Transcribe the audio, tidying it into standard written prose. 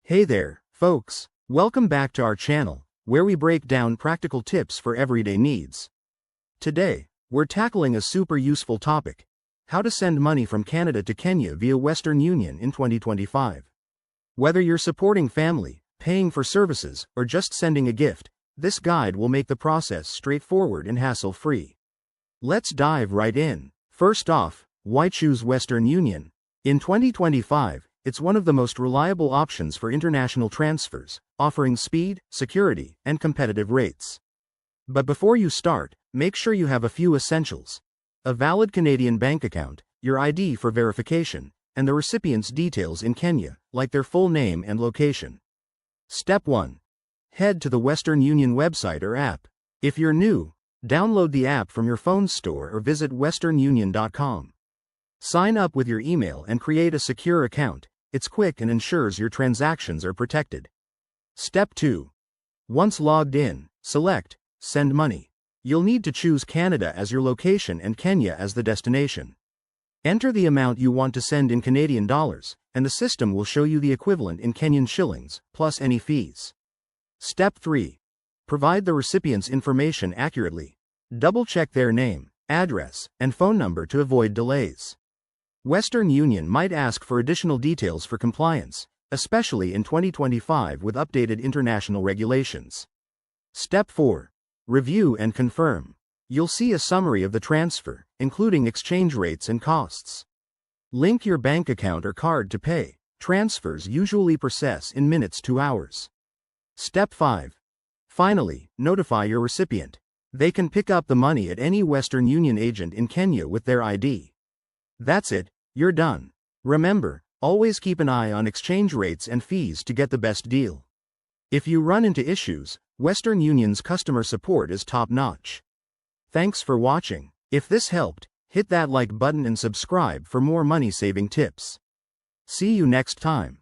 Hey there, folks. Welcome back to our channel, where we break down practical tips for everyday needs. Today, we're tackling a super useful topic: how to send money from Canada to Kenya via Western Union in 2025. Whether you're supporting family, paying for services, or just sending a gift, this guide will make the process straightforward and hassle-free. Let's dive right in. First off, why choose Western Union? In 2025, it's one of the most reliable options for international transfers, offering speed, security, and competitive rates. But before you start, make sure you have a few essentials: a valid Canadian bank account, your ID for verification, and the recipient's details in Kenya, like their full name and location. Step 1. Head to the Western Union website or app. If you're new, download the app from your phone store or visit westernunion.com. Sign up with your email and create a secure account. It's quick and ensures your transactions are protected. Step 2. Once logged in, select Send Money. You'll need to choose Canada as your location and Kenya as the destination. Enter the amount you want to send in Canadian dollars, and the system will show you the equivalent in Kenyan shillings, plus any fees. Step 3. Provide the recipient's information accurately. Double-check their name, address, and phone number to avoid delays. Western Union might ask for additional details for compliance, especially in 2025 with updated international regulations. Step 4. Review and confirm. You'll see a summary of the transfer, including exchange rates and costs. Link your bank account or card to pay. Transfers usually process in minutes to hours. Step 5. Finally, notify your recipient. They can pick up the money at any Western Union agent in Kenya with their ID. That's it. You're done. Remember, always keep an eye on exchange rates and fees to get the best deal. If you run into issues, Western Union's customer support is top-notch. Thanks for watching. If this helped, hit that like button and subscribe for more money-saving tips. See you next time.